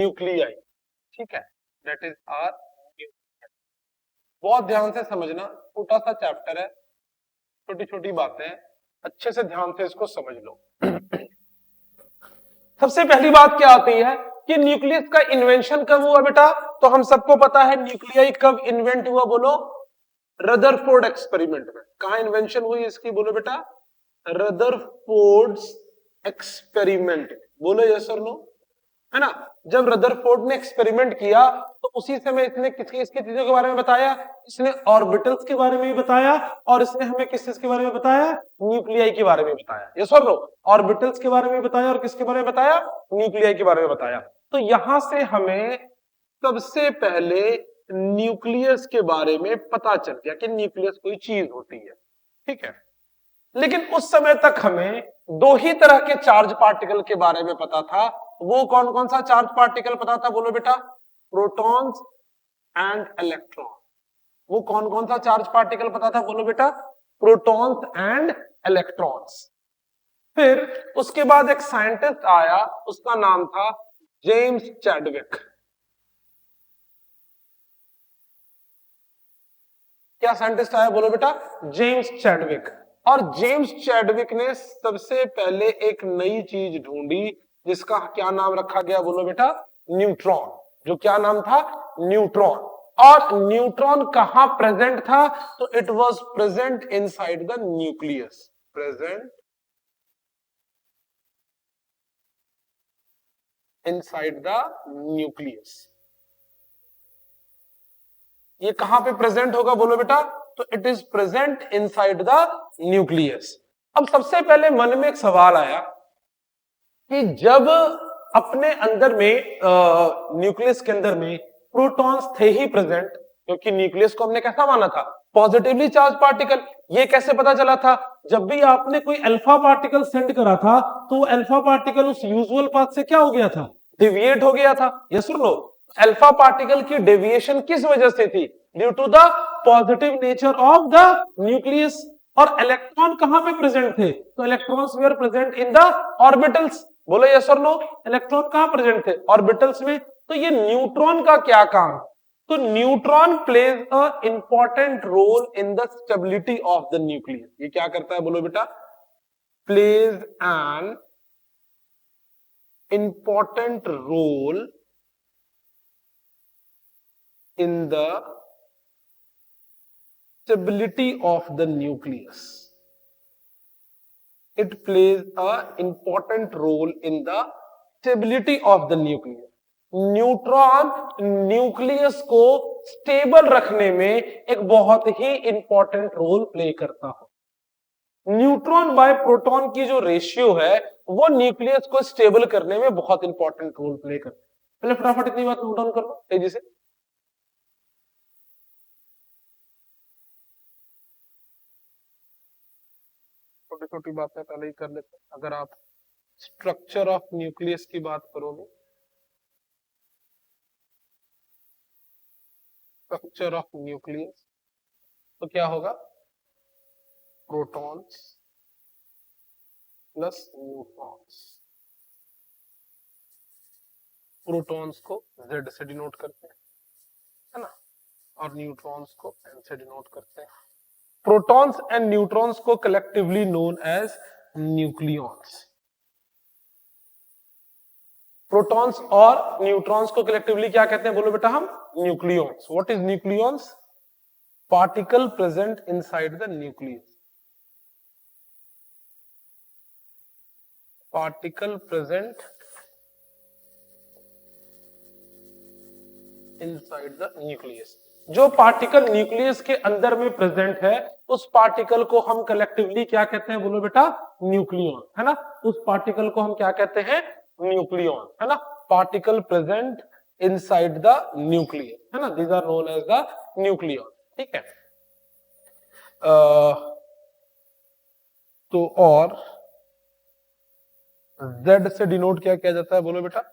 Nuclei, ठीक है, that is are. बहुत ध्यान से समझना, छोटा सा चैप्टर है, छोटी छोटी बातें हैं, अच्छे से ध्यान से इसको समझ लो। सबसे पहली बात क्या आती है कि न्यूक्लियस का इन्वेंशन कब हुआ बेटा? तो हम सबको पता है न्यूक्लियाई कब इन्वेंट हुआ, बोलो? रदरफोर्ड एक्सपेरिमेंट में। कहा इन्वेंशन हुई इसकी, बोलो बेटा? रदरफोर्ड्स एक्सपेरिमेंट, बोलो यस और नो, है ना? जब रदरफोर्ड ने एक्सपेरिमेंट किया तो उसी समय इसने किसकी इसकी चीजों के बारे में बताया, इसने ऑर्बिटल्स के बारे में भी बताया, और इसने हमें किस चीज के बारे में बताया, न्यूक्लियाई के बारे में बताया। यस और नो? ऑर्बिटल्स के बारे में बताया और किसके बारे में बताया, न्यूक्लियाई के बारे में बताया। तो यहां से हमें सबसे पहले न्यूक्लियस के बारे में पता चल गया कि न्यूक्लियस कोई चीज होती है, ठीक है। लेकिन उस समय तक हमें दो ही तरह के चार्ज पार्टिकल के बारे में पता था। वो कौन कौन सा चार्ज पार्टिकल पता था, बोलो बेटा? Protons and electron. वो कौन कौन सा चार्ज पार्टिकल पता था, बोलो बेटा? Protons and electrons. फिर उसके बाद एक साइंटिस्ट आया, उसका नाम था जेम्स चैडविक। क्या साइंटिस्ट आया, बोलो बेटा? James Chadwick. और जेम्स चैडविक ने सबसे पहले एक नई चीज ढूंढी जिसका क्या नाम रखा गया, बोलो बेटा? न्यूट्रॉन। जो क्या नाम था, न्यूट्रॉन। और न्यूट्रॉन कहां प्रेजेंट था? तो it was present inside the nucleus, present inside the nucleus. ये कहां पे प्रेजेंट होगा, बोलो बेटा? तो it is present inside the nucleus. अब सबसे पहले मन में एक सवाल आया कि जब अपने अंदर में न्यूक्लियस के अंदर में प्रोटॉन्स थे ही प्रेजेंट, क्योंकि न्यूक्लियस को हमने कैसा माना था, पॉजिटिवली चार्ज पार्टिकल। ये कैसे पता चला था? जब भी आपने कोई अल्फा पार्टिकल सेंड करा था तो वो अल्फा पार्टिकल उस यूजुअल पाथ से क्या हो गया था, डिविएट हो गया था। यस और नो? अल्फा पार्टिकल की डेविएशन किस वजह से थी? Due to the positive nature of the nucleus. और इलेक्ट्रॉन कहां पे प्रेजेंट थे? तो electrons were present in the orbitals. बोलो यस और नो? इलेक्ट्रॉन कहां प्रेजेंट थे? ऑर्बिटल्स में। तो ये न्यूट्रॉन का क्या काम? तो neutron plays a important role in the stability of the nucleus. ये क्या करता है, बोलो बेटा? Plays an important role in the stability of the nucleus. It plays an important role in the stability of the nucleus. Neutron nucleus को stable रखने में एक बहुत ही इंपॉर्टेंट रोल प्ले करता है। न्यूट्रॉन बाय प्रोटॉन की जो रेशियो है वो न्यूक्लियस को स्टेबल करने में बहुत इंपॉर्टेंट रोल प्ले करता है। पहले फटाफट इतनी बात नोट डाउन कर लो तेजी से। छोटी छोटी बातें पहले ही कर लेते हैं। अगर आप स्ट्रक्चर ऑफ न्यूक्लियस की बात करोगे, स्ट्रक्चर ऑफ न्यूक्लियस, तो क्या होगा? Protons plus neutrons. प्रोटॉन्स को Z से डिनोट करते हैं, है ना? और न्यूट्रॉन्स को N से डिनोट करते हैं। प्रोटॉन्स एंड न्यूट्रॉन्स को collectively known as nucleons. Protons और न्यूट्रॉन्स को कलेक्टिवली क्या कहते हैं, बोलो बेटा? हम nucleons. What is nucleons? Particle present inside the nucleus. Particle present inside the nucleus. जो पार्टिकल न्यूक्लियस के अंदर में प्रेजेंट है उस पार्टिकल को हम कलेक्टिवली क्या कहते हैं, बोलो बेटा? न्यूक्लियॉन, है ना? उस पार्टिकल को हम क्या कहते हैं? न्यूक्लियॉन, है ना? Particle present inside the nucleus, है ना? These are known as the nucleon, ठीक है। तो और Z से डिनोट क्या किया जाता है, बोलो बेटा?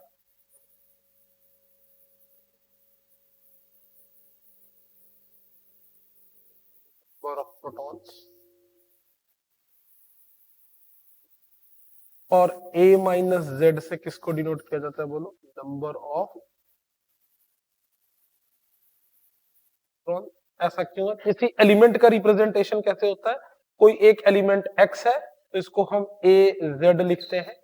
ऑफ प्रोटॉन्स और a माइनस जेड से किसको डिनोट किया जाता है बोलो? Number of neutron. ऐसा क्यों है? किसी एलिमेंट का रिप्रेजेंटेशन कैसे होता है? कोई एक एलिमेंट x है तो इसको हम a z लिखते हैं,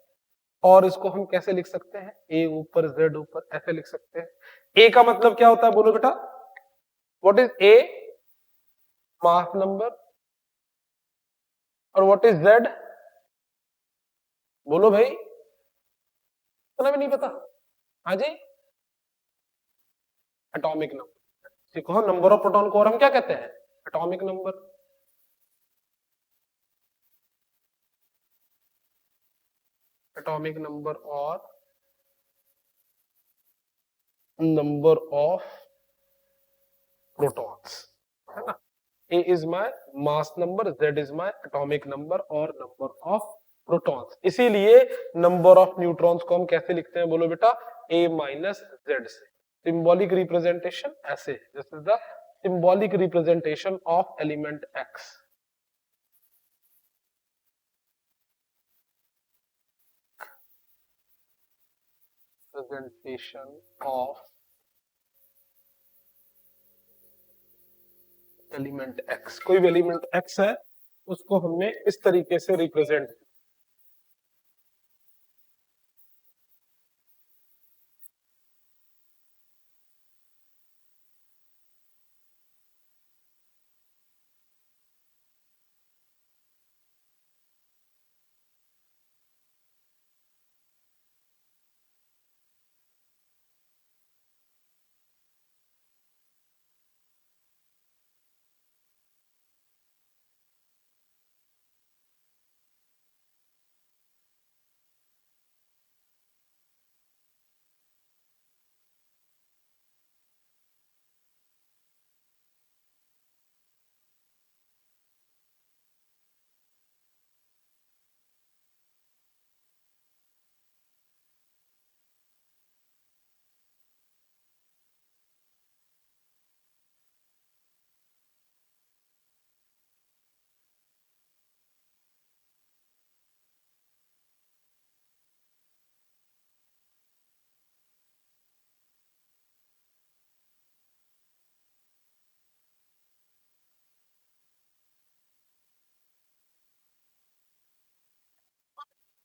और इसको हम कैसे लिख सकते हैं? a ऊपर z ऊपर, ऐसे लिख सकते हैं। a का मतलब क्या होता है बोलो बेटा? What is a? Mass number. और व्हाट इज z? बोलो भाई, इतना भी नहीं पता? हाँ जी, एटॉमिक नंबर। देखो, नंबर ऑफ प्रोटॉन को और हम क्या कहते हैं? Atomic number. एटॉमिक नंबर और नंबर ऑफ प्रोटॉन्स, है ना? A is my mass number, Z is my atomic number और नंबर ऑफ प्रोटॉन्स। इसीलिए नंबर ऑफ न्यूट्रॉन्स को हम कैसे लिखते हैं बोलो बेटा? A माइनस जेड से। सिंबॉलिक रिप्रेजेंटेशन ऐसे, this is the symbolic representation of element X। Representation of element X। कोई भी एलिमेंट X है उसको हमने इस तरीके से रिप्रेजेंट।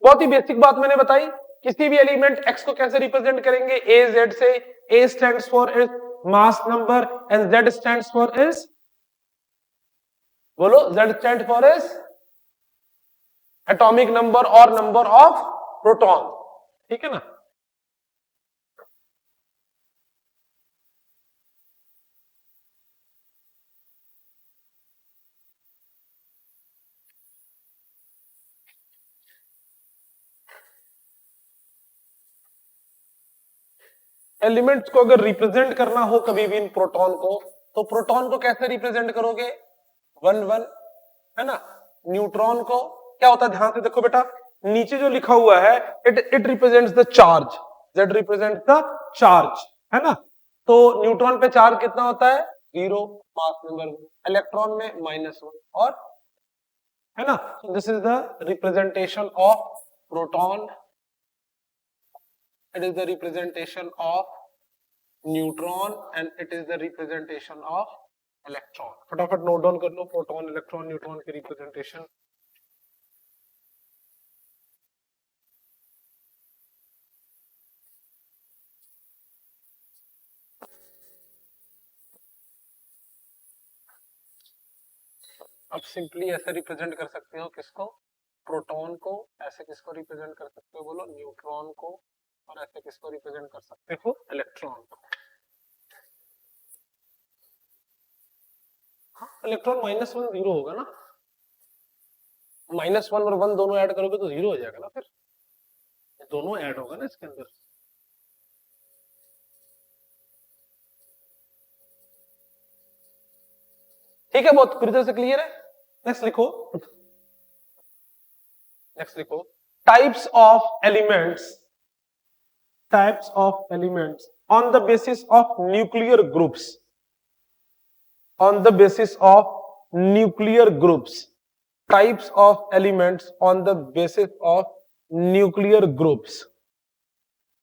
बहुत ही बेसिक बात मैंने बताई। किसी भी एलिमेंट X को कैसे रिप्रेजेंट करेंगे? A Z से। A stands for is mass number and Z stands for is, बोलो, Z stand for is atomic number और नंबर ऑफ प्रोटॉन। ठीक है ना? एलिमेंट्स को अगर रिप्रेजेंट करना हो कभी भी इन प्रोटॉन को, तो प्रोटॉन को कैसे रिप्रेजेंट करोगे? 1 1, है ना? न्यूट्रॉन को क्या होता है? ध्यान से देखो बेटा, नीचे जो लिखा हुआ है, it represents the charge. Z represents the charge, है ना? तो न्यूट्रॉन पे चार्ज कितना होता है? 0, मास नंबर। इलेक्ट्रॉन में -1, और, है ना? This is the representation of proton. It is the representation of neutron and it is the representation of electron। फटाफट नोट डाउन कर लो, प्रोटॉन, इलेक्ट्रॉन, न्यूट्रॉन की रिप्रेजेंटेशन। अब सिंपली ऐसे रिप्रेजेंट कर सकते हो किसको? प्रोटॉन को। ऐसे किसको रिप्रेजेंट कर सकते हो बोलो? न्यूट्रॉन को। और ऐसे किसको रिप्रेजेंट कर सकते हो? इलेक्ट्रॉन को। हाँ, इलेक्ट्रॉन -1 0 होगा ना? -1 और 1 दोनों ऐड करोगे तो 0 हो जाएगा ना? फिर दोनों ऐड होगा ना इसके अंदर। ठीक है, बहुत पूरी तरह से क्लियर है। नेक्स्ट लिखो, नेक्स्ट लिखो, types of elements, types of elements on the basis of nuclear groups, on the basis of nuclear groups, types of elements on the basis of nuclear groups.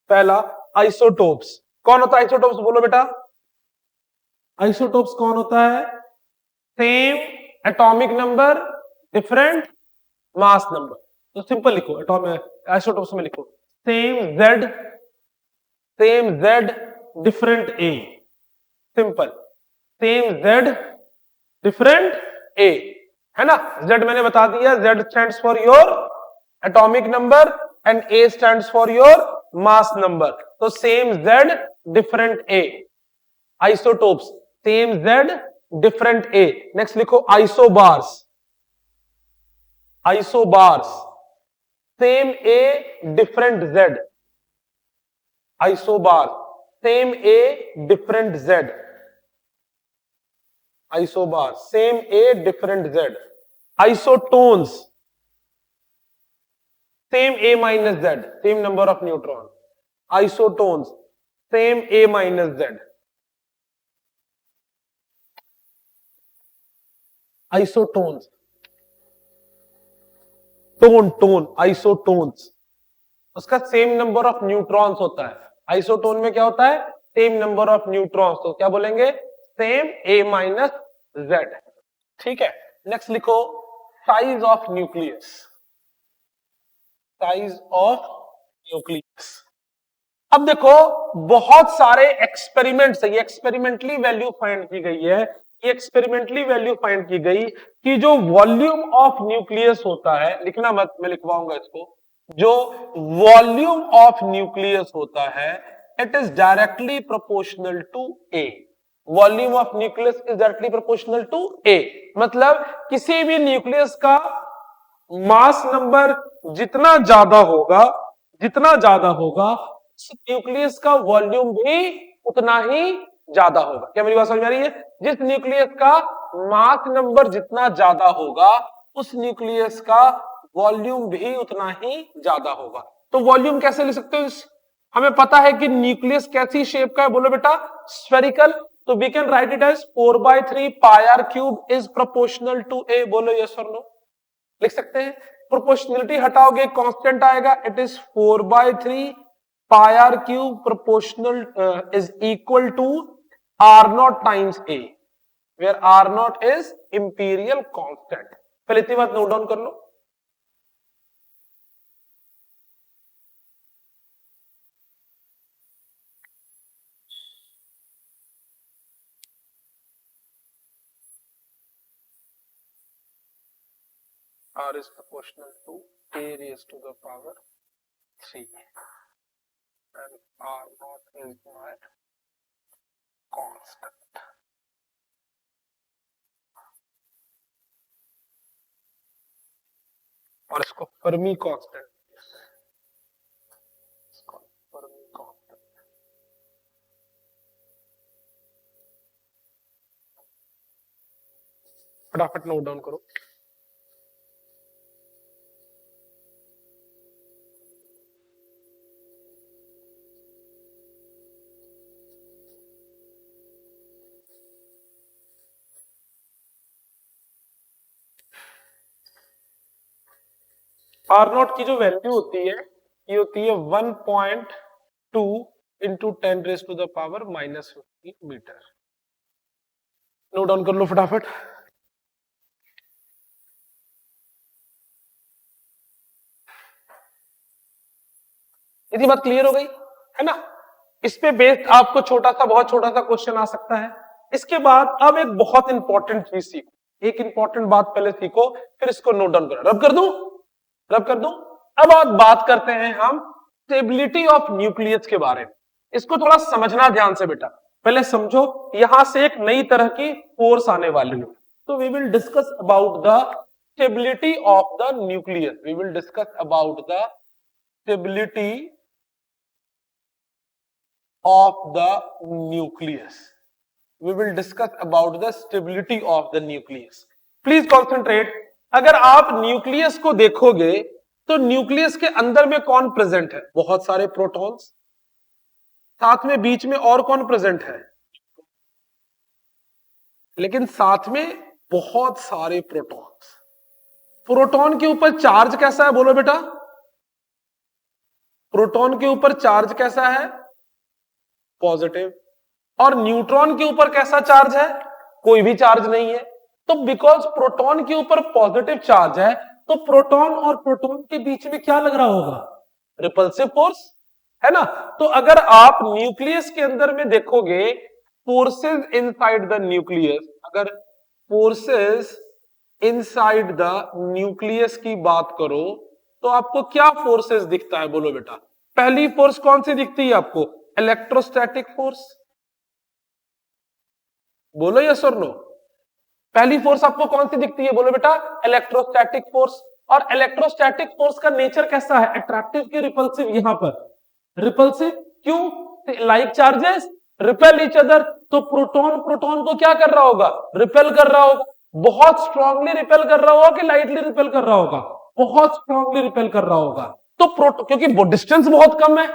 पहला आइसोटोप्स। कौन होता है isotopes, बोलो बेटा। Isotopes कौन होता है? Same atomic number, different mass number. तो सिंपल लिखो, एटॉमिक आइसोटोप्स में लिखो सेम जेड डिफरेंट ए। सिंपल, सेम जेड डिफरेंट ए, है ना। जेड मैंने बता दिया, Z stands for your atomic number and A stands for your mass number. तो सेम जेड डिफरेंट ए, आइसोटोप्स सेम जेड डिफरेंट ए। Next लिखो isobars. Isobars same a different Z. Isobar same a different Z. Isobar same a different Z. Isotones same A minus Z, same number of neutron. Isotones same A minus Z. Isotones, tone isotones, उसका same number of neutrons होता है। Isotone में क्या होता है? Same number of neutrons. तो क्या बोलेंगे? सेम ए माइनस जेड। ठीक है, नेक्स्ट लिखो size of nucleus. Size of nucleus. अब देखो बहुत सारे एक्सपेरिमेंट्स है, ये एक्सपेरिमेंटली वैल्यू फाइंड की गई है। ये एक्सपेरिमेंटली वैल्यू फाइंड की गई कि जो वॉल्यूम ऑफ न्यूक्लियस होता है, लिखना मत, मैं लिखवाऊंगा इसको। जो वॉल्यूम ऑफ न्यूक्लियस होता है it is directly proportional to A. Volume of nucleus is directly proportional to A. मतलब किसी भी न्यूक्लियस का मास नंबर जितना ज्यादा होगा, उस न्यूक्लियस का वॉल्यूम भी उतना ही ज्यादा होगा। क्या मेरी बात समझ में आ रही है? जिस न्यूक्लियस का मास नंबर जितना ज्यादा होगा उस न्यूक्लियस का वॉल्यूम भी उतना ही ज्यादा होगा। तो वॉल्यूम कैसे लिख सकते हो? हमें पता है कि न्यूक्लियस कैसी शेप का है, बोलो बेटा, स्फेरिकल। तो we can write it as 4/3 pi r cube is proportional to A. बोलो यस और नो, लिख सकते हैं। प्रोपोर्शनलिटी हटाओगे कांस्टेंट आएगा, it is 4/3 pi r cube proportional is equal to r nought times A, where r nought is imperial constant. पहले इतनी बात नोट डाउन कर लो। R is proportional to a raised to the power 3 and R naught is my constant. और इसको Fermi constant, Fermi constant. फटाफट note down करो। R naught की जो वैल्यू होती है ये होती है 1.2 into 10 raise to the power -50 metre. Note down कर लो फटाफट। इतनी बात क्लियर हो गई है ना। इस पे बेस्ड आपको छोटा सा, बहुत छोटा सा क्वेश्चन आ सकता है। इसके बाद अब एक बहुत इंपॉर्टेंट चीज सीखो, एक इंपॉर्टेंट बात पहले सीखो, फिर इसको नोट डाउन करो। रब कर दूं, रब कर दूं। अब आप बात करते हैं हम स्टेबिलिटी ऑफ न्यूक्लियस के बारे में। इसको थोड़ा समझना ध्यान से बेटा, पहले समझो। यहां से एक नई तरह की फोर्स आने वाली है, तो we will discuss about the stability of the nucleus. We will discuss about the stability of the nucleus. We will discuss about the stability of the nucleus. Please concentrate. अगर आप न्यूक्लियस को देखोगे तो nucleus के अंदर में कौन present है? बहुत सारे प्रोटॉन्स, साथ में बीच में और कौन प्रेजेंट है? लेकिन साथ में बहुत सारे प्रोटॉन्स। प्रोटॉन के ऊपर चार्ज कैसा है, बोलो बेटा? प्रोटॉन के ऊपर चार्ज कैसा है? पॉजिटिव। और न्यूट्रॉन के ऊपर कैसा चार्ज है? कोई भी चार्ज नहीं है। तो बिकॉज प्रोटॉन के ऊपर पॉजिटिव चार्ज है, तो प्रोटॉन और प्रोटॉन के बीच में क्या लग रहा होगा? रिपल्सिव फोर्स, है ना? तो अगर आप न्यूक्लियस के अंदर में देखोगे फोर्सेस इनसाइड द न्यूक्लियस, अगर फोर्सेस इनसाइड द न्यूक्लियस की बात करो तो आपको क्या फोर्सेस दिखता है? बोलो बेटा। पहली फोर्स कौन सी दिखती है आपको? Electrostatic force. बोलो यस और नो। पहली फोर्स आपको कौन सी दिखती है? बोलो बेटा। Electrostatic force. और इलेक्ट्रोस्टैटिक फोर्स का नेचर कैसा है? अट्रैक्टिव की रिपल्सिव? यहां पर रिपल्सिव। क्यों? Like charges repel each other. तो प्रोटॉन प्रोटॉन को क्या कर रहा होगा? रिपेल कर रहा होगा। बहुत स्ट्रांगली रिपेल कर रहा होगा कि लाइटली रिपेल कर रहा होगा? बहुत स्ट्रांगली रिपेल कर रहा होगा। तो प्रोटॉन, क्योंकि डिस्टेंस बहुत कम है,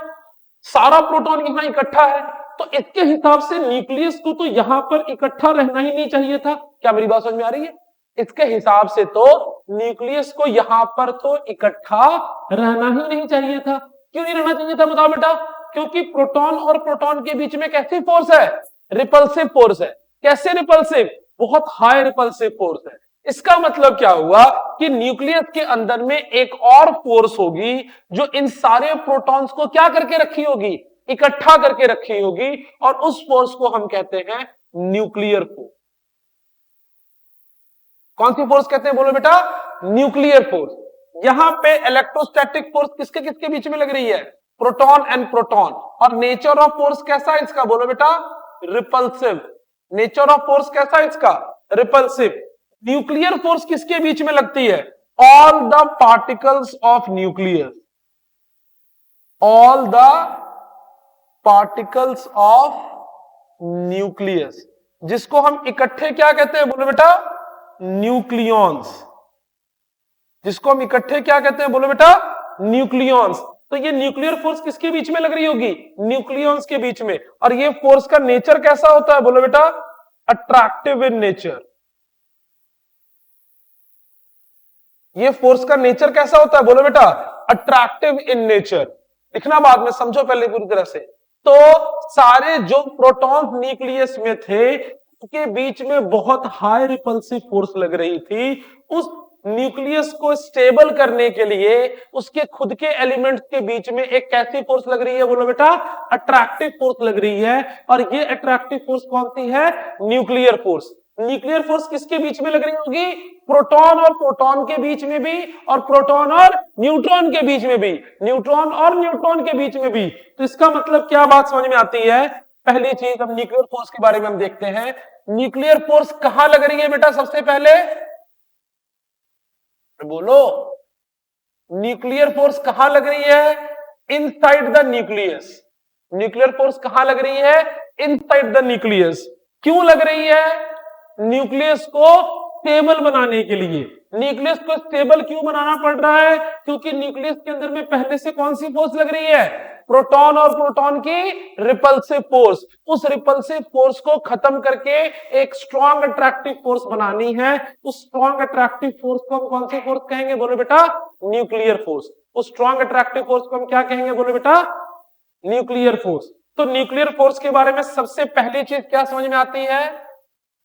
सारा प्रोटॉन यहां इकट्ठा है, तो इसके हिसाब से न्यूक्लियस को तो यहां पर इकट्ठा रहना ही नहीं चाहिए था। क्या मेरी बात समझ में आ रही है? इसके हिसाब से तो न्यूक्लियस को यहां पर तो इकट्ठा रहना ही नहीं चाहिए था। क्यों नहीं रहना चाहिए था बताओ बेटा? क्योंकि प्रोटॉन और प्रोटॉन के बीच में कैसी फोर्स है? रिपल्सिव फोर्स है। कैसे रिपल्सिव? बहुत हाई रिपल्सिव फोर्स है। इसका मतलब क्या हुआ कि न्यूक्लियस के अंदर में एक और फोर्स होगी जो इन सारे प्रोटॉन्स को क्या करके रखी होगी? इकट्ठा करके रखी होगी, और उस फोर्स को हम कहते हैं न्यूक्लियर फोर्स। कौन सी फोर्स कहते हैं? बोलो बेटा। Nuclear force. यहां पे इलेक्ट्रोस्टैटिक फोर्स किसके किसके बीच में लग रही है? Proton and proton. और नेचर ऑफ फोर्स कैसा है इसका? बोलो बेटा। रिपल्सिव। नेचर ऑफ फोर्स कैसा है इसका? रिपल्सिव। न्यूक्लियर फोर्स किसके बीच में लगती है? All the particles of nucleus. All the particles of nucleus, जिसको हम इकट्ठे क्या कहते हैं? बोलो बेटा। न्यूक्लियॉन्स। जिसको हम इकट्ठे क्या कहते हैं? बोलो बेटा। न्यूक्लियॉन्स। तो ये न्यूक्लियर फोर्स किसके बीच में लग रही होगी? न्यूक्लियॉन्स के बीच में। और ये फोर्स का नेचर कैसा होता है? बोलो बेटा। Attractive in nature. ये फोर्स का नेचर कैसा होता है? बोलो बेटा। Attractive in nature. लिखना बाद में, समझो पहले पूरी तरह से। तो सारे जो प्रोटॉन न्यूक्लियस में थे के बीच में बहुत हाई रिपल्सिव फोर्स लग रही थी। उस न्यूक्लियस को स्टेबल करने के लिए उसके खुद के एलिमेंट्स के बीच में एक कैसी फोर्स लग रही है? बोलो बेटा। अट्रैक्टिव फोर्स लग रही है। और ये अट्रैक्टिव फोर्स कौन सी है? Nuclear force. न्यूक्लियर फोर्स किसके बीच में लग रही होगी? प्रोटॉन और प्रोटॉन के बीच में भी, और प्रोटॉन और न्यूट्रॉन के बीच में भी, न्यूट्रॉन और न्यूट्रॉन के बीच में भी। तो इसका मतलब क्या बात समझ में आती है? पहली चीज हम न्यूक्लियर फोर्स के बारे में हम देखते हैं। न्यूक्लियर फोर्स कहां लग रही है बेटा? सबसे पहले बोलो। न्यूक्लियर फोर्स कहां लग रही है? Inside the nucleus. Nuclear force कहां लग रही है? Inside the nucleus. क्यों लग रही है? न्यूक्लियस को स्टेबल बनाने के लिए। न्यूक्लियस को स्टेबल क्यों बनाना पड़ रहा है? क्योंकि न्यूक्लियस के अंदर में पहले से कौन सी फोर्स लग रही है? प्रोटॉन और प्रोटॉन की रिपल्सिव फोर्स। उस रिपल्सिव फोर्स को खत्म करके एक स्ट्रॉन्ग अट्रैक्टिव फोर्स बनानी है। उस स्ट्रॉन्ग अट्रैक्टिव फोर्स को हम कौन सी फोर्स कहेंगे? बोलो बेटा। Nuclear force. उस स्ट्रॉन्ग अट्रैक्टिव फोर्स को हम क्या कहेंगे? बोलो बेटा। Nuclear force. तो न्यूक्लियर फोर्स के बारे में सबसे पहली चीज क्या समझ में आती है?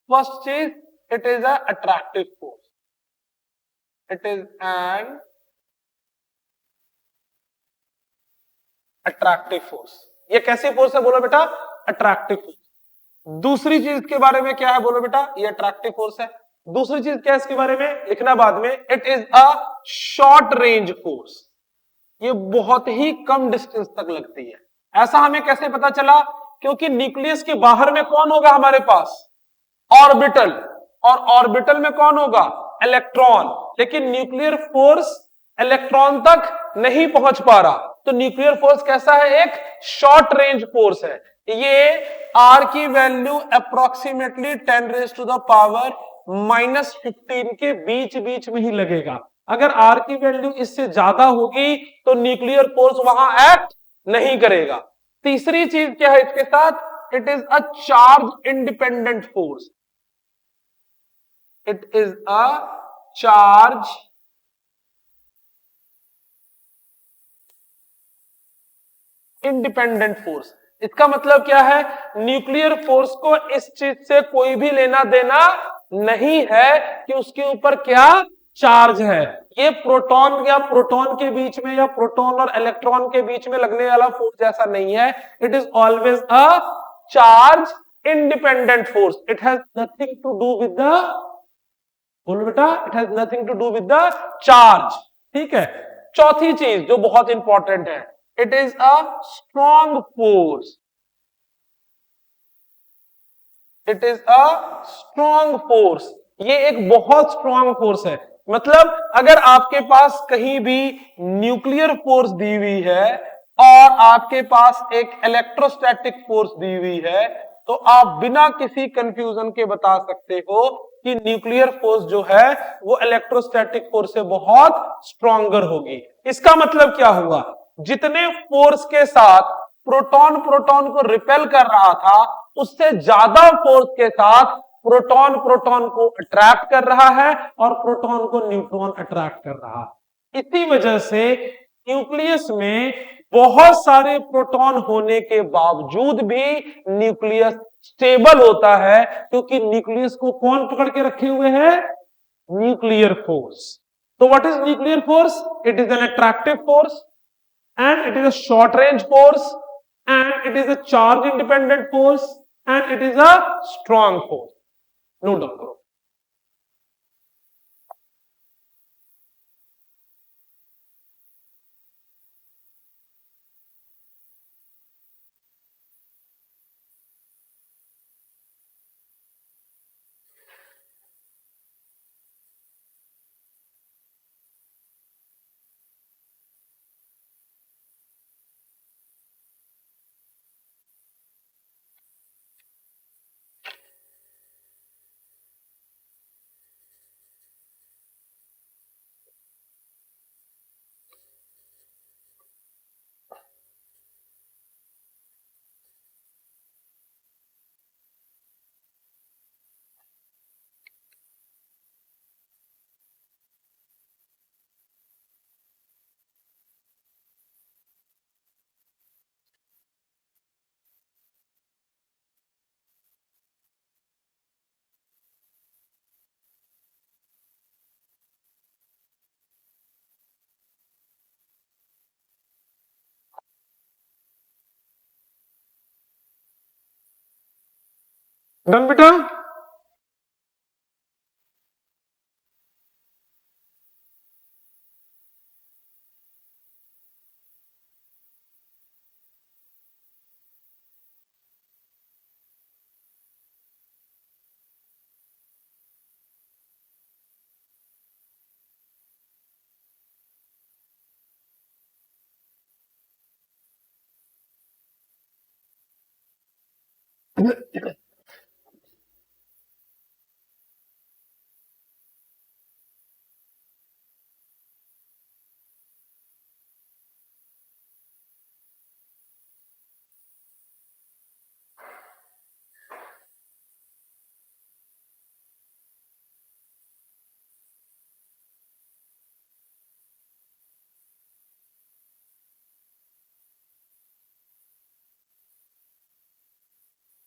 फर्स्ट चीज, it is a attractive force. It is an attractive force. ये कैसी फोर्स है? बोलो बेटा। Attractive force. दूसरी चीज के बारे में क्या है? बोलो बेटा। ये अट्रैक्टिव फोर्स है। दूसरी चीज क्या है इसके बारे में? लिखना बाद में। It is a short range force. ये बहुत ही कम डिस्टेंस तक लगती है। ऐसा हमें कैसे पता चला? क्योंकि न्यूक्लियस के बाहर में कौन होगा हमारे पास? ऑर्बिटल। और ऑर्बिटल में कौन होगा? इलेक्ट्रॉन। लेकिन न्यूक्लियर फोर्स इलेक्ट्रॉन तक नहीं पहुंच पा रहा। तो न्यूक्लियर फोर्स कैसा है? एक शॉर्ट रेंज फोर्स है। ये आर की वैल्यू अप्रोक्सीमेटली 10⁻⁻⁻15 के बीच बीच में ही लगेगा। अगर आर की वैल्यू इससे ज्यादा होगी तो न्यूक्लियर फोर्स वहां एक्ट नहीं करेगा। तीसरी चीज क्या है इसके साथ? It is a charge independent force. It is a charge independent force. इसका मतलब क्या है, न्यूक्लियर फोर्स को इस चीज से कोई भी लेना देना नहीं है कि उसके ऊपर क्या चार्ज है। ये प्रोटॉन या प्रोटॉन के बीच में या प्रोटॉन और इलेक्ट्रॉन के बीच में लगने वाला फोर्स जैसा नहीं है। It is always a charge independent force. It has nothing to do with the, बोलो बेटा, it has nothing to do with the charge. ठीक है। चौथी चीज जो बहुत इंपॉर्टेंट है, it is a strong force. It is a strong force. ये एक बहुत स्ट्रॉन्ग फोर्स है। मतलब अगर आपके पास कहीं भी न्यूक्लियर फोर्स दी हुई है और आपके पास एक इलेक्ट्रोस्टैटिक फोर्स दी हुई है, तो आप बिना किसी कंफ्यूजन के बता सकते हो कि न्यूक्लियर फोर्स जो है वो इलेक्ट्रोस्टैटिक फोर्स से बहुत स्ट्रॉन्गर होगी। इसका मतलब क्या हुआ, जितने फोर्स के साथ प्रोटॉन प्रोटॉन को रिपेल कर रहा था, उससे ज्यादा फोर्स के साथ प्रोटॉन प्रोटॉन को अट्रैक्ट कर रहा है और प्रोटॉन को न्यूट्रॉन अट्रैक्ट कर रहा है। इसी वजह से न्यूक्लियस में बहुत सारे प्रोटॉन होने के बावजूद भी न्यूक्लियस स्टेबल होता है, क्योंकि न्यूक्लियस को कौन पकड़ के रखे हुए है, न्यूक्लियर फोर्स। तो what is nuclear force? It is an attractive force and it is a short range force and it is a charge independent force and it is a strong force. Note down करो। Done बेटा।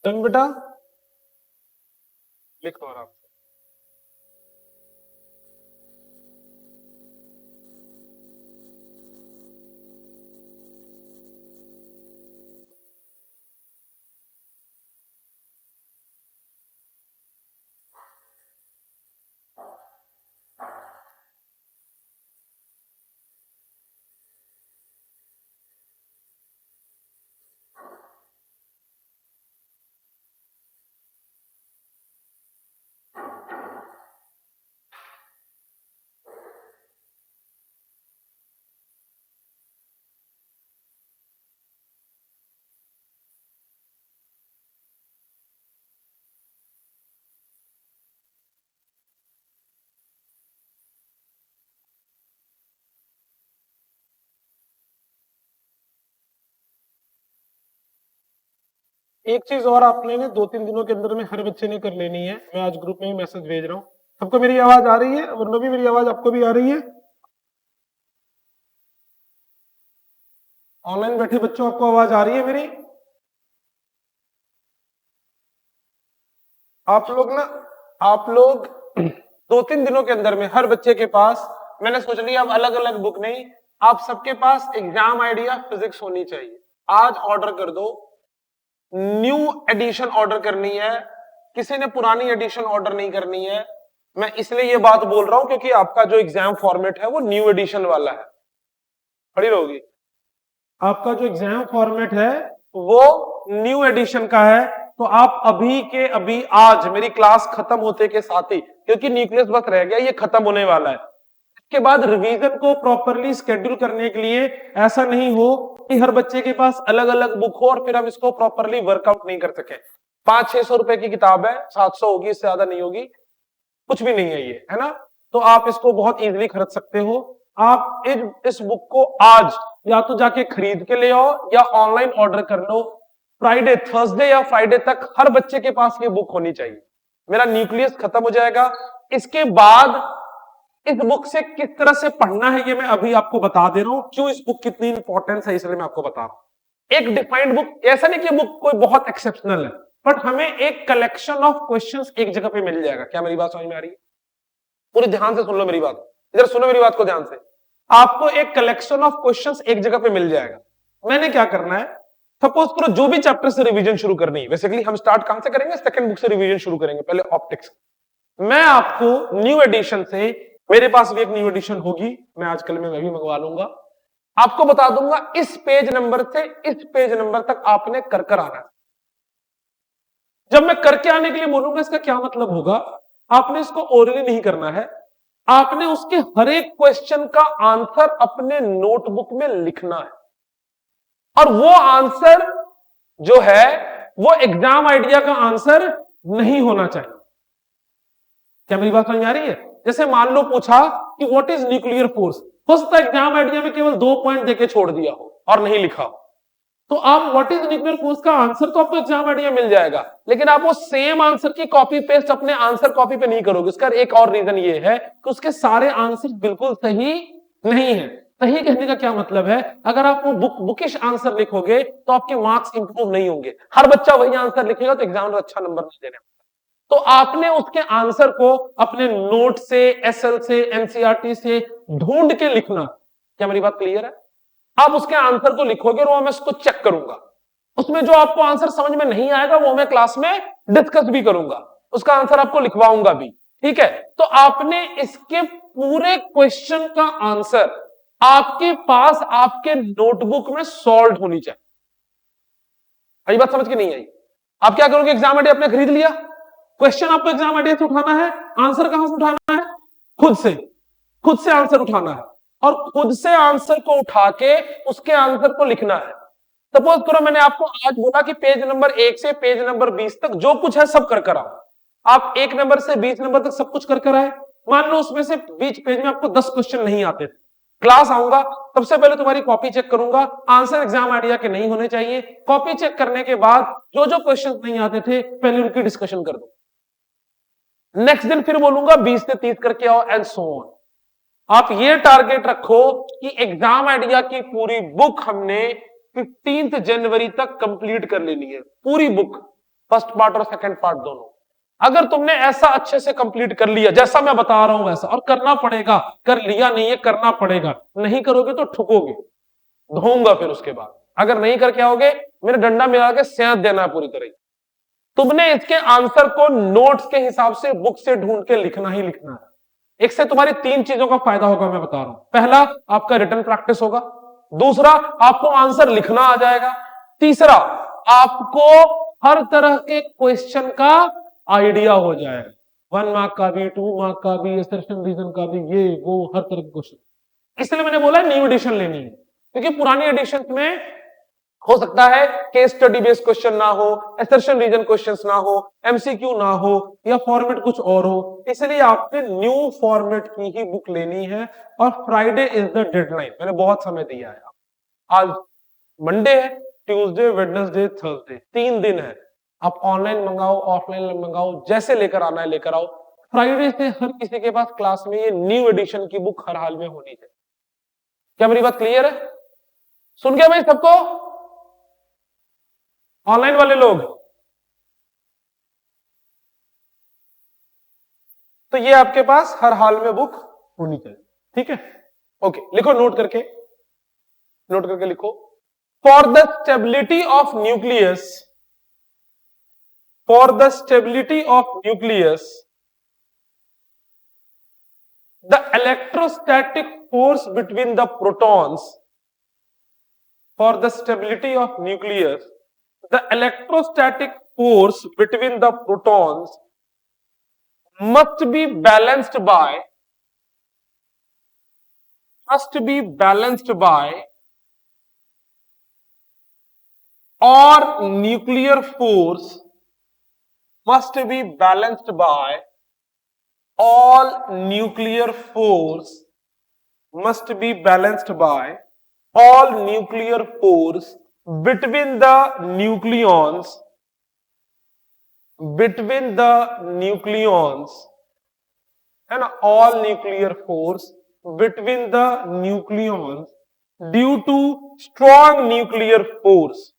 Done बेटा, लिखो आप। एक चीज और आपने ने 2-3 दिनों के अंदर में हर बच्चे ने कर लेनी है। मैं आज ग्रुप में ही मैसेज भेज रहा हूँ। सबको मेरी आवाज आ रही है? वरना भी मेरी आवाज आपको भी आ रही है? ऑनलाइन बैठे बच्चों, आपको आवाज आ रही है मेरी? आप लोग 2-3 दिनों के अंदर में हर बच्चे के पास, मैंने सोच लिया अब अलग अलग बुक नहीं, आप सबके पास एग्जाम आइडिया फिजिक्स होनी चाहिए। आज ऑर्डर कर दो, न्यू एडिशन ऑर्डर करनी है, किसी ने पुरानी एडिशन ऑर्डर नहीं करनी है। मैं इसलिए ये बात बोल रहा हूं क्योंकि आपका जो एग्जाम फॉर्मेट है वो न्यू एडिशन वाला है। खड़ी रहोगी, आपका जो एग्जाम फॉर्मेट है वो न्यू एडिशन का है। तो आप अभी के अभी आज मेरी क्लास खत्म होते के साथ ही, क्योंकि न्यूक्लियस बस रह गया, ये खत्म होने वाला है, इसके बाद रिवीजन को प्रॉपरली शेड्यूल करने के लिए ऐसा नहीं हो कि हर बच्चे के पास अलग अलग बुक हो और फिर हम इसको प्रॉपरली वर्कआउट नहीं कर सके। 500-600 रुपए की किताब है, 700 होगी, इससे ज्यादा नहीं होगी, कुछ भी नहीं है ये, है ना? तो आप इसको बहुत इजीली खरीद सकते हो। आप इस बुक को आज या तो जाके खरीद के ले आओ या ऑनलाइन ऑर्डर कर लो। फ्राइडे, थर्सडे या फ्राइडे तक हर बच्चे के पास ये बुक होनी चाहिए। मेरा न्यूक्लियस खत्म हो जाएगा। इसके बाद इस बुक से किस तरह से पढ़ना है ये मैं अभी आपको बता दे रहा हूं। क्यों इस बुक कितनी इंपॉर्टेंस है इसलिए मैं आपको बता रहा हूं। एक डिफाइंड बुक, ऐसा नहीं कि बुक कोई बहुत एक्सेप्शनल है, बट हमें एक कलेक्शन ऑफ क्वेश्चंस एक जगह पे मिल जाएगा। क्या मेरी बात समझ में आ रही है? पूरी ध्यान से सुन लो मेरी बात, इधर सुनो मेरी बात को ध्यान से। आपको एक कलेक्शन ऑफ क्वेश्चंस एक जगह पे मिल जाएगा। मैंने क्या करना है, सपोज करो जो भी चैप्टर से रिवीजन शुरू करनी है, बेसिकली हम स्टार्ट कहां से करेंगे, सेकंड बुक से रिवीजन शुरू करेंगे, पहले ऑप्टिक्स। मैं आपको न्यू एडिशन से, मेरे पास भी एक न्यू एडिशन होगी, मैं आजकल में मैं भी मंगवा लूंगा, आपको बता दूंगा इस पेज नंबर से इस पेज नंबर तक आपने कर कर आना है। जब मैं करके आने के लिए बोलूंगा इसका क्या मतलब होगा, आपने इसको ओरली नहीं करना है, आपने उसके हर एक क्वेश्चन का आंसर अपने नोटबुक में लिखना है, और वो आंसर जो है वो एग्जाम आइडिया का आंसर नहीं होना चाहिए। क्या मेरी बात समझ में आ रही है? जैसे मान लो पूछा कि व्हाट इज न्यूक्लियर फोर्स, हो सकता है एग्जाम आइडिया में केवल 2 पॉइंट देके छोड़ दिया हो और नहीं लिखा हो, तो आप व्हाट इज न्यूक्लियर फोर्स का आंसर तो आपको एग्जाम आइडिया मिल जाएगा, लेकिन आप वो सेम आंसर की कॉपी पेस्ट अपने आंसर कॉपी पे नहीं करोगे। उसका एक और रीजन ये है कि उसके सारे आंसर बिल्कुल सही नहीं है। सही कहने का क्या मतलब है, अगर आप वो बुकिश आंसर लिखोगे तो आपके मार्क्स इंप्रूव नहीं होंगे। हर बच्चा वही आंसर लिखेगा तो एग्जाम में अच्छा नंबर नहीं देने। तो आपने उसके आंसर को अपने नोट से, एसएल से, एनसीईआरटी से ढूंढ के लिखना। क्या मेरी बात क्लियर है? आप उसके आंसर को लिखोगे और मैं उसको चेक करूंगा, उसमें जो आपको आंसर समझ में नहीं आएगा वो मैं क्लास में डिस्कस भी करूंगा, उसका आंसर आपको लिखवाऊंगा भी, ठीक है? तो आपने इसके पूरे क्वेश्चन का आंसर आपके पास आपके नोटबुक में सॉल्व होनी चाहिए। आई बात समझ के नहीं आई? आप क्या करोगे, एग्जाम आइडिया आपने खरीद लिया, क्वेश्चन आपको एग्जाम आइडिया से उठाना है, आंसर कहां से उठाना है, खुद से आंसर उठाना है, और खुद से आंसर को उठा के उसके आंसर को लिखना है। सपोज करो मैंने आपको आज बोला कि पेज नंबर 1 से पेज नंबर 20 तक जो कुछ है सब कर कर आओ। आप 1 नंबर से 20 नंबर तक सब कुछ कर कर आए। मान लो उसमें से बीच पेज में आपको 10 क्वेश्चन नहीं आते थे, क्लास आऊंगा, सबसे पहले तुम्हारी कॉपी चेक करूंगा, आंसर एग्जाम आइडिया के नहीं होने चाहिए। कॉपी चेक करने के बाद जो जो क्वेश्चन नहीं आते थे पहले उनकी डिस्कशन कर दो। नेक्स्ट दिन फिर बोलूंगा 20 से 30 करके आओ, एंड सो ऑन। आप ये टारगेट रखो कि एग्जाम आइडिया की पूरी बुक हमने 15 जनवरी तक कंप्लीट कर लेनी है, पूरी बुक, फर्स्ट पार्ट और सेकंड पार्ट दोनों। अगर तुमने ऐसा अच्छे से कंप्लीट कर लिया जैसा मैं बता रहा हूं वैसा, और करना पड़ेगा, कर लिया नहीं है करना पड़ेगा, नहीं करोगे तो ठुकोगे, धोऊंगा फिर उसके बाद। अगर नहीं करके आओगे मेरे डंडा मिला के सेंध देना है पूरी तरह। तुमने इसके आंसर को नोट्स के हिसाब से बुक से ढूंढ के लिखना ही लिखना है। एक से तुम्हारी 3 चीजों का फायदा होगा, मैं बता रहा हूं। पहला, आपका रिटन प्रैक्टिस होगा। दूसरा, आपको आंसर लिखना आ जाएगा। तीसरा, आपको हर तरह के क्वेश्चन का आइडिया हो जाएगा, 1 मार्क का भी, 2 मार्क का भी, असर्शन रीजन का भी, ये वो हर तरह के क्वेश्चन। इसलिए मैंने बोला न्यू एडिशन लेनी है, क्योंकि पुरानी एडिशन में हो सकता है केस स्टडी बेस्ड क्वेश्चन ना हो, असर्शन रीजन क्वेश्चंस ना हो, एमसीक्यू ना हो, या फॉर्मेट कुछ और हो। इसलिए आपने न्यू फॉर्मेट की ही बुक लेनी है, और फ्राइडे इज द डेडलाइन। मैंने बहुत समय दिया है। आज मंडे है, ट्यूसडे, वेडनेसडे, थर्सडे, 3 दिन है। आप ऑनलाइन मंगाओ, ऑफलाइन मंगाओ, जैसे लेकर आना है लेकर आओ। फ्राइडे से हर किसी के पास क्लास में ये न्यू एडिशन की बुक हर हाल में होनी चाहिए। क्या मेरी बात क्लियर है? सुन गया भाई सबको? ऑनलाइन वाले लोग? तो ये आपके पास हर हाल में बुक होनी चाहिए, ठीक है? ओके, लिखो, नोट करके लिखो। For the stability of nucleus, for the stability of nucleus, the electrostatic force between the protons, for the stability of nucleus, the electrostatic force between the protons must be balanced by or nuclear force must be balanced by all nuclear force must be balanced by all nuclear force between the nucleons है ना, all nuclear force between the nucleons due to strong nuclear force.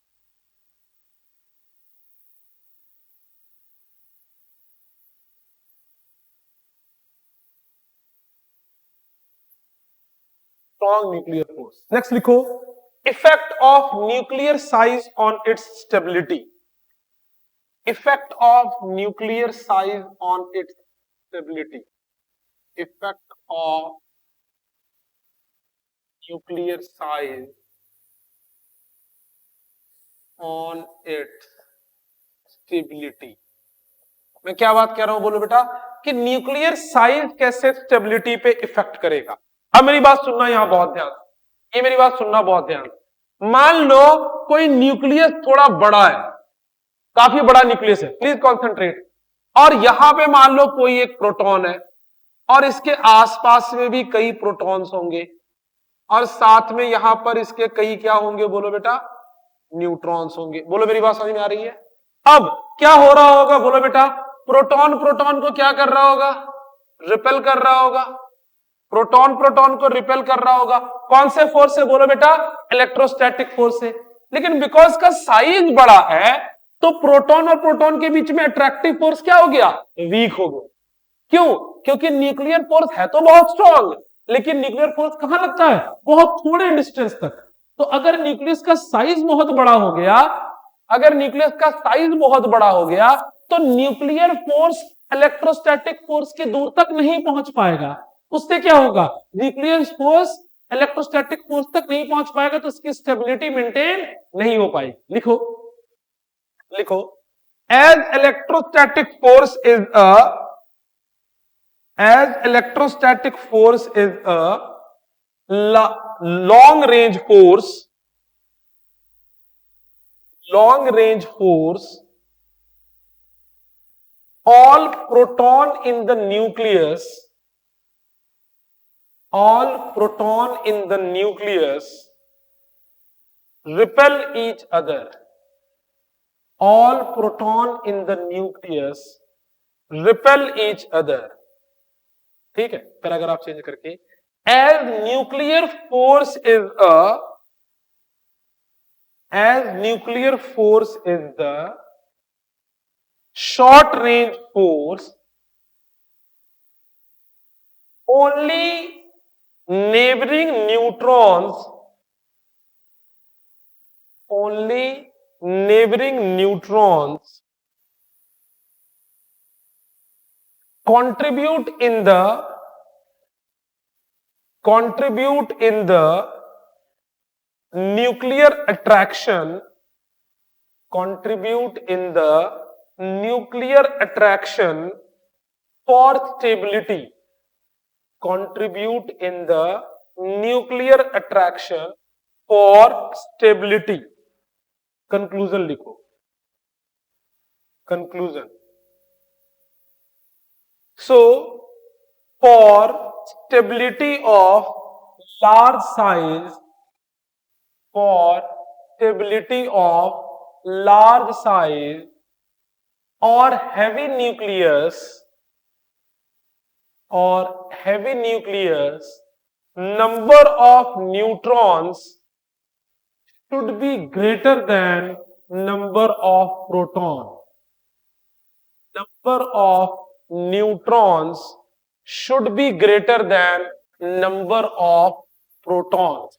Strong nuclear force. Next लिखो, effect of nuclear size on its stability. Effect of nuclear size on its stability. Effect of nuclear size on its stability. मैं क्या बात कह रहा हूं, बोलो बेटा, कि न्यूक्लियर साइज कैसे स्टेबिलिटी पे इफेक्ट करेगा। अब मेरी बात सुनना यहां बहुत ध्यान, ये मेरी बात सुनना बहुत ध्यान। मान लो कोई न्यूक्लियस थोड़ा बड़ा है, काफी बड़ा न्यूक्लियस है, प्लीज कॉन्सेंट्रेट, और यहां पे मान लो कोई एक प्रोटॉन है और इसके आसपास में भी कई प्रोटॉन्स होंगे और साथ में यहां पर इसके कई क्या होंगे, बोलो बेटा, न्यूट्रॉन्स होंगे। बोलो मेरी बात समझ में आ रही है? अब क्या हो रहा होगा, बोलो बेटा, प्रोटॉन प्रोटॉन को क्या कर रहा होगा, रिपेल कर रहा होगा, प्रोटॉन प्रोटॉन को रिपेल कर रहा होगा। कौन से फोर्स से, बोलो बेटा, इलेक्ट्रोस्टैटिक फोर्स से। लेकिन बिकॉज का साइज बड़ा है तो प्रोटॉन और प्रोटॉन के बीच में अट्रैक्टिव फोर्स क्या हो गया, वीक हो गया। क्यों? क्योंकि न्यूक्लियर फोर्स है तो बहुत स्ट्रॉन्ग, लेकिन न्यूक्लियर फोर्स कहां लगता है, बहुत थोड़े डिस्टेंस तक। तो अगर न्यूक्लियस का साइज बहुत बड़ा हो गया, अगर न्यूक्लियस का साइज बहुत बड़ा हो गया तो न्यूक्लियर फोर्स इलेक्ट्रोस्टैटिक फोर्स के दूर तक नहीं पहुंच पाएगा। उससे क्या होगा, न्यूक्लियर फोर्स इलेक्ट्रोस्टैटिक फोर्स तक नहीं पहुंच पाएगा तो उसकी स्टेबिलिटी मेंटेन नहीं हो पाएगी। लिखो, लिखो, as electrostatic force is a long range force, all proton in the nucleus repel each other, all proton in the nucleus repel each other। ठीक है, पैराग्राफ चेंज करके, as nuclear force is the short range force, only neighboring neutrons contribute in the nuclear attraction for stability, contribute in the nuclear attraction for stability। Conclusion लिखो, conclusion. So for stability of large size, or heavy nucleus, number of neutrons should be greater than number of proton. Number of neutrons should be greater than number of protons.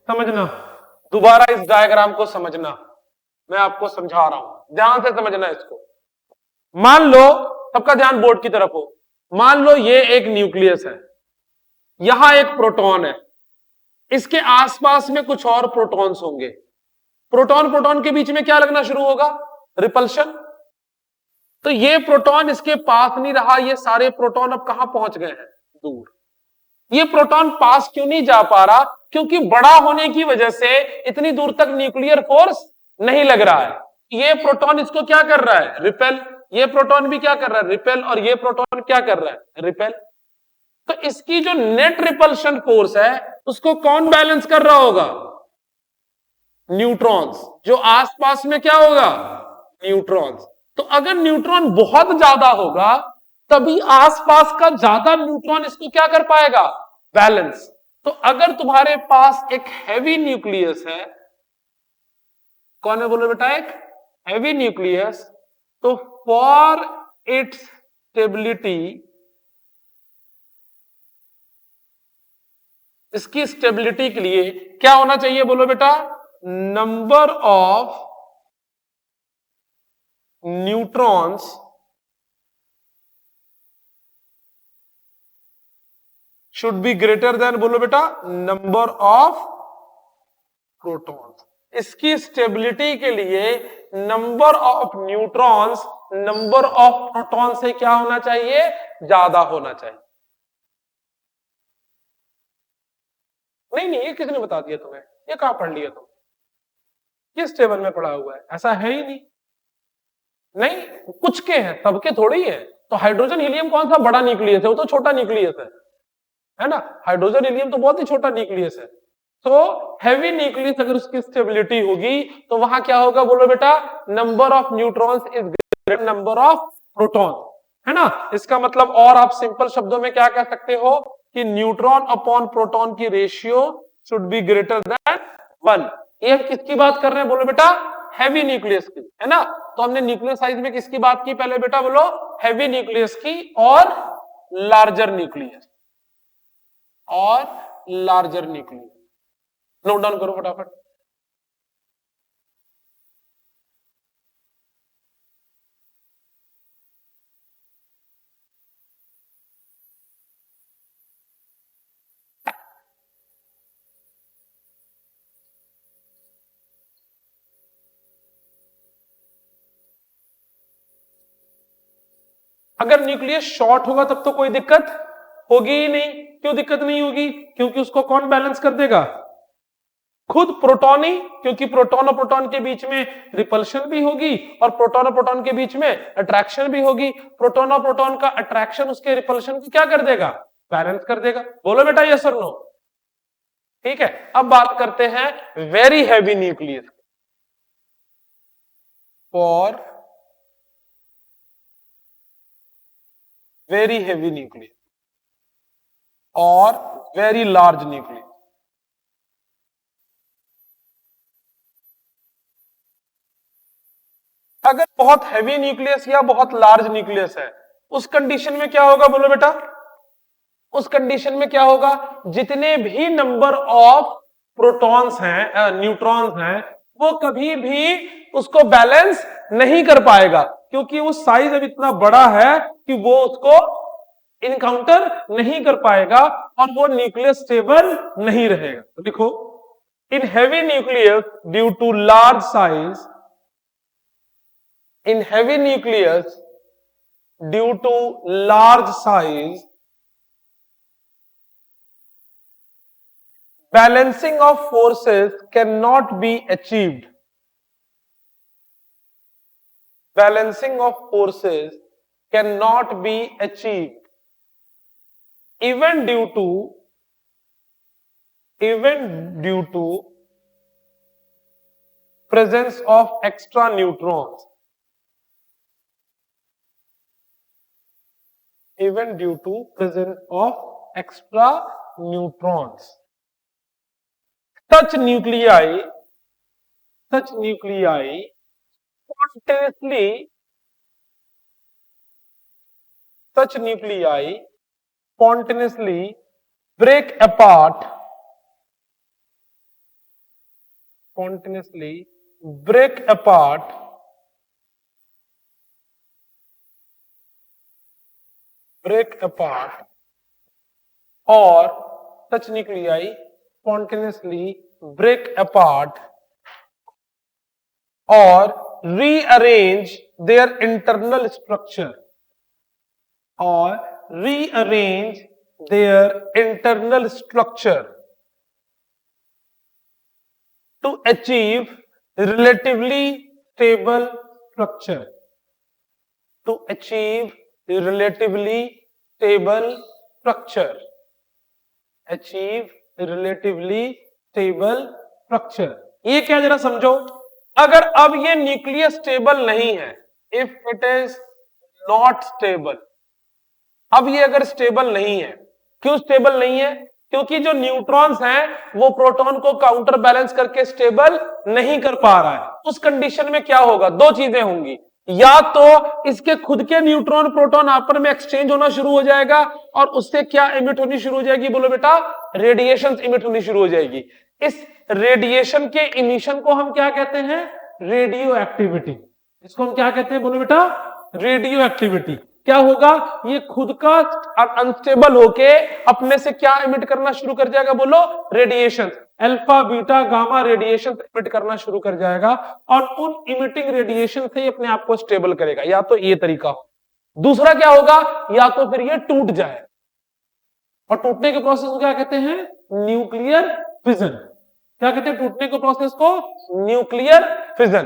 समझना, दोबारा इस diagram को समझना, मैं आपको समझा रहा हूं, ध्यान से समझना इसको। मान लो, सबका ध्यान बोर्ड की तरफ हो, मान लो ये एक न्यूक्लियस है, यहां एक प्रोटॉन है, इसके आसपास में कुछ और प्रोटॉन्स होंगे। प्रोटॉन प्रोटॉन के बीच में क्या लगना शुरू होगा? रिपल्शन। तो ये प्रोटॉन इसके पास नहीं रहा, ये सारे प्रोटॉन अब कहां पहुंच गए हैं? दूर। ये प्रोटॉन पास क्यों नहीं जा पा रहा? क्योंकि बड़ा होने की वजह से इतनी दूर तक न्यूक्लियर फोर्स नहीं लग रहा है। ये प्रोटॉन इसको क्या कर रहा है? रिपेल। ये प्रोटॉन भी क्या कर रहा है? रिपेल। और ये प्रोटॉन क्या कर रहा है? रिपेल। तो इसकी जो नेट रिपल्शन फोर्स है उसको कौन बैलेंस कर रहा होगा? न्यूट्रॉन्स। जो आसपास में क्या होगा? न्यूट्रॉन्स। तो अगर न्यूट्रॉन बहुत ज्यादा होगा तभी आसपास का ज्यादा न्यूट्रॉन इसको क्या कर पाएगा? बैलेंस। तो अगर तुम्हारे पास एक हैवी न्यूक्लियस है, कौन है बोलो बेटा? एक हैवी न्यूक्लियस, तो फॉर इट्स स्टेबिलिटी, इसकी स्टेबिलिटी के लिए क्या होना चाहिए बोलो बेटा? Number of neutrons should be greater than बोलो बेटा नंबर ऑफ प्रोटॉन्स। इसकी स्टेबिलिटी के लिए number of neutrons number of proton से क्या होना चाहिए? ज्यादा होना चाहिए। नहीं, ये किसने बता दिया तुम्हें? ये कहां पढ़ लिया तुम? किस टेबल में पढ़ा हुआ है? ऐसा है ही नहीं। नहीं, कुछ के हैं, सबके थोड़े ही है। तो हाइड्रोजन हीलियम कौन सा बड़ा न्यूक्लियस है? वो तो छोटा न्यूक्लियस है ना। हाइड्रोजन हीलियम तो बहुत ही छोटा न्यूक्लियस है। तो हैवी न्यूक्लियस अगर उसकी स्टेबिलिटी होगी तो वहां क्या होगा बोलो बेटा? Number of neutrons is greater number of proton, है ना। इसका मतलब और आप सिंपल शब्दों में क्या कह सकते हो कि न्यूट्रॉन अपॉन प्रोटॉन की ratio should be greater than 1। ये हम किसकी बात कर रहे हैं बोलो बेटा? हैवी न्यूक्लियस की, है ना। तो हमने न्यूक्लियस साइज में किसकी बात की पहले बेटा बोलो? हैवी न्यूक्लियस की और लार्जर न्यूक्लियस, और लार्जर न्यूक्लियस। नोट डाउन करो फटाफट। अगर न्यूक्लियस शॉर्ट होगा तब तो कोई दिक्कत होगी ही नहीं। क्यों दिक्कत नहीं होगी? क्योंकि उसको कौन बैलेंस कर देगा? खुद प्रोटॉन ही। क्योंकि प्रोटॉन और प्रोटॉन के बीच में रिपल्शन भी होगी और प्रोटॉन और प्रोटॉन के बीच में अट्रैक्शन भी होगी। प्रोटॉन और प्रोटॉन का अट्रैक्शन उसके रिपल्शन को क्या कर देगा? बैलेंस कर देगा। बोलो बेटा यस और नो। ठीक है, अब बात करते हैं very heavy nucleus. For very heavy nucleus और वेरी लार्ज न्यूक्लियस। अगर बहुत हैवी न्यूक्लियस या बहुत लार्ज न्यूक्लियस है उस कंडीशन में क्या होगा बोलो बेटा? उस कंडीशन में क्या होगा? जितने भी नंबर ऑफ प्रोटॉन्स हैं, न्यूट्रॉन्स हैं, वो कभी भी उसको बैलेंस नहीं कर पाएगा, क्योंकि वो साइज अब इतना बड़ा है कि वो उसको इनकाउंटर नहीं कर पाएगा और वो न्यूक्लियस स्टेबल नहीं रहेगा। तो लिखो, in heavy nucleus due to large size, in heavy nucleus due to large size, balancing of forces cannot be achieved. Balancing of forces cannot be achieved even due to presence of extra neutrons. Even due to presence of extra neutrons. such nuclei spontaneously break apart or such nuclei spontaneously break apart or rearrange their internal structure to achieve relatively stable structure ये क्या जरा समझो, अगर अब ये nucleus stable नहीं है, if it is not stable, अब ये अगर स्टेबल नहीं है, क्यों स्टेबल नहीं है? क्योंकि जो न्यूट्रॉन्स हैं वो प्रोटॉन को काउंटर बैलेंस करके स्टेबल नहीं कर पा रहा है। उस कंडीशन में क्या होगा? दो चीजें होंगी, या तो इसके खुद के न्यूट्रॉन प्रोटॉन आपस में एक्सचेंज होना शुरू हो जाएगा और उससे क्या इमिट होनी शुरू हो जाएगी? बोलो बेटा, रेडिएशन इमिट होनी शुरू हो जाएगी। इस रेडिएशन के इमिशन को हम क्या कहते हैं? Radio activity. इसको हम क्या कहते हैं? बोलो बेटा, रेडियो एक्टिविटी। क्या होगा? ये खुद का अनस्टेबल होके अपने से क्या इमिट करना शुरू कर जाएगा? बोलो, radiation, alpha beta gamma radiation emit करना शुरू कर जाएगा और उन इमिटिंग रेडिएशन से ही अपने आप को स्टेबल करेगा। या तो ये तरीका हो, दूसरा क्या होगा? या तो फिर ये टूट जाए, और टूटने के प्रोसेस को क्या कहते हैं? Nuclear fission. क्या कहते हैं टूटने के प्रोसेस को? Nuclear fission.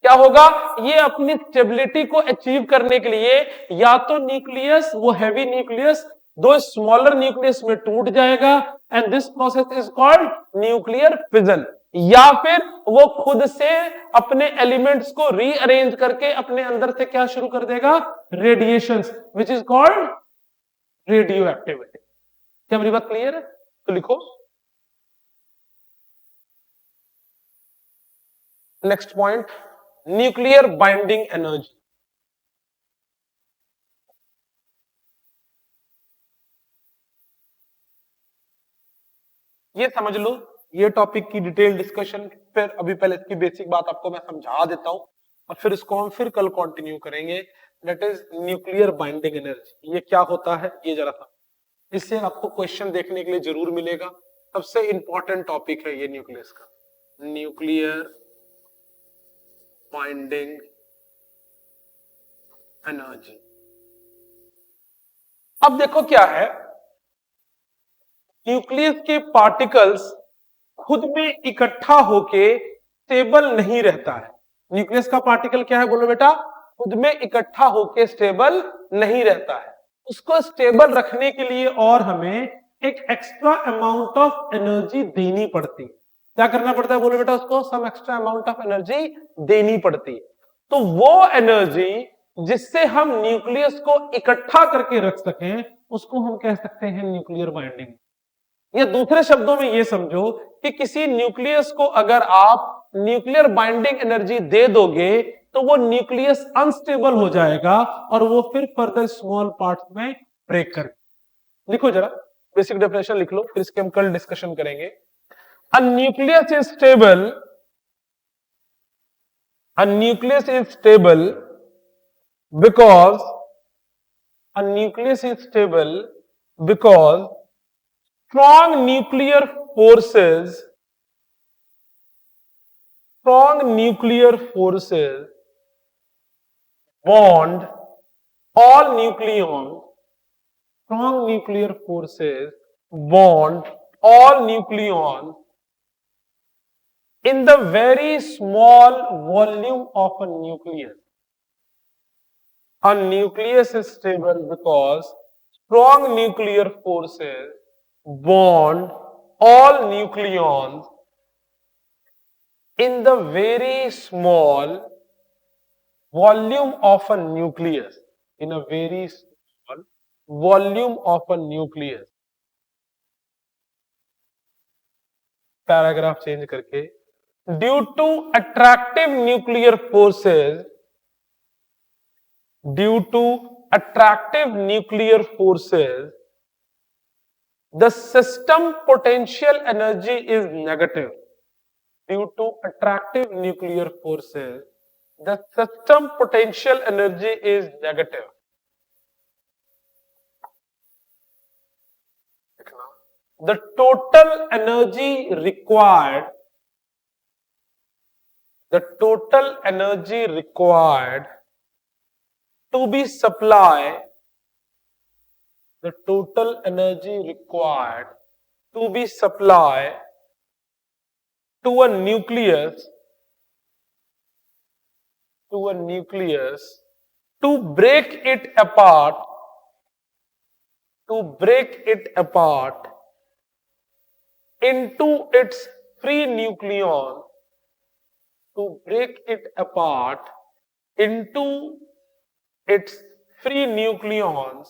क्या होगा? ये अपनी स्टेबिलिटी को अचीव करने के लिए या तो न्यूक्लियस, वो हैवी न्यूक्लियस, दो स्मॉलर न्यूक्लियस में टूट जाएगा, and this process is called nuclear fission, या फिर वो खुद से अपने एलिमेंट्स को रीअरेंज करके अपने अंदर से क्या शुरू कर देगा? Radiations, which is called radio activity. क्या मेरी बात क्लियर है? तो लिखो next point, nuclear binding energy. ये समझ लो, ये टॉपिक की डिटेल डिस्कशन, फिर अभी पहले इसकी बेसिक बात आपको मैं समझा देता हूं और फिर इसको हम फिर कल कंटिन्यू करेंगे। That is nuclear binding energy. ये क्या होता है ये जरा था, इससे आपको क्वेश्चन देखने के लिए जरूर मिलेगा। सबसे इंपॉर्टेंट टॉपिक है ये न्यूक्लियस का, न्यूक्लियर बाइंडिंग एनर्जी। अब देखो क्या है, न्यूक्लियस के पार्टिकल्स खुद में इकट्ठा होके स्टेबल नहीं रहता है। न्यूक्लियस का पार्टिकल क्या है? बोलो बेटा, खुद में इकट्ठा होके स्टेबल नहीं रहता है। उसको स्टेबल रखने के लिए और हमें एक एक्स्ट्रा अमाउंट ऑफ एनर्जी देनी पड़ती है। क्या करना पड़ता है? बोलो बेटा, उसको some extra amount of energy देनी पड़ती है। तो वो एनर्जी जिससे हम न्यूक्लियस को इकट्ठा करके रख सकें, उसको हम कह सकते हैं न्यूक्लियर बाइंडिंग। या दूसरे शब्दों में ये समझो कि किसी न्यूक्लियस को अगर आप न्यूक्लियर बाइंडिंग एनर्जी दे दोगे तो वो न्यूक्लियस अनस्टेबल हो जाएगा और वो फिर फर्दर स्मॉल पार्ट्स में ब्रेक कर। लिखो जरा, बेसिक डेफिनेशन लिख लो, फिर इसके हम कल डिस्कशन करेंगे। A nucleus is stable. A nucleus is stable because strong nuclear forces bond all nucleons. Strong nuclear forces bond all nucleons in the very small volume of a nucleus. A nucleus is stable because strong nuclear forces bond all nucleons in the very small volume of a nucleus. In a very small volume of a nucleus. Paragraph change करके, due to attractive nuclear forces, due to attractive nuclear forces the system potential energy is negative. Due to attractive nuclear forces, the system potential energy is negative. The total energy required, the total energy required to be supplied, the total energy required to be supplied to a nucleus, to break it apart, into its free nucleon, to break it apart into its free nucleons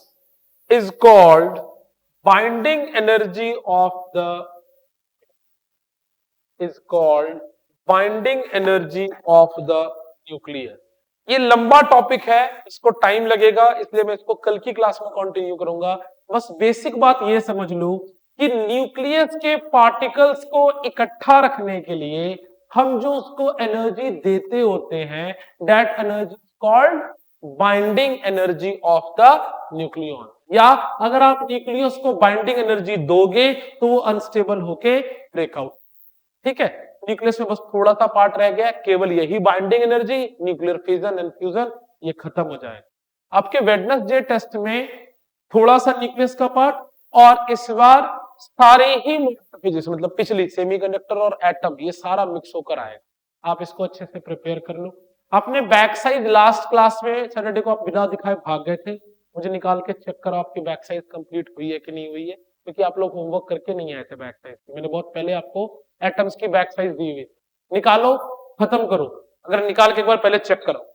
is called binding energy of the, is called binding energy of the nucleus. ये लंबा topic है, इसको time लगेगा, इसलिए मैं इसको कल की क्लास में कंटिन्यू करूंगा। बस बेसिक बात ये समझ लो कि न्यूक्लियस के पार्टिकल्स को इकट्ठा रखने के लिए हम जो उसको एनर्जी देते होते हैं, that energy is called binding energy of the nucleon. या अगर आप न्यूक्लियस को बाइंडिंग एनर्जी दोगे तो वो अनस्टेबल होके ब्रेकआउट, ठीक है। न्यूक्लियस में बस थोड़ा सा पार्ट रह गया, केवल यही binding energy, nuclear fission and fusion, ये खत्म हो जाए। आपके वेडनेसडे टेस्ट में थोड़ा सा न्यूक्लियस का पार्ट, और इस बार सारे ही फिजिक्स मतलब पिछली सेमीकंडक्टर और एटम, ये सारा मिक्स होकर आएगा। आप इसको अच्छे से प्रिपेयर कर लो। आपने बैक साइड लास्ट क्लास में सैटरडे को आप बिना दिखाए भाग गए थे, मुझे निकाल के चेक करो आपकी बैक साइज कंप्लीट हुई है कि नहीं हुई है, क्योंकि आप लोग होमवर्क करके नहीं आए थे बैक साइज। मैंने बहुत पहले आपको एटम्स की बैक साइज दी हुई, निकालो, खत्म करो। अगर निकाल के एक बार पहले चेक करो।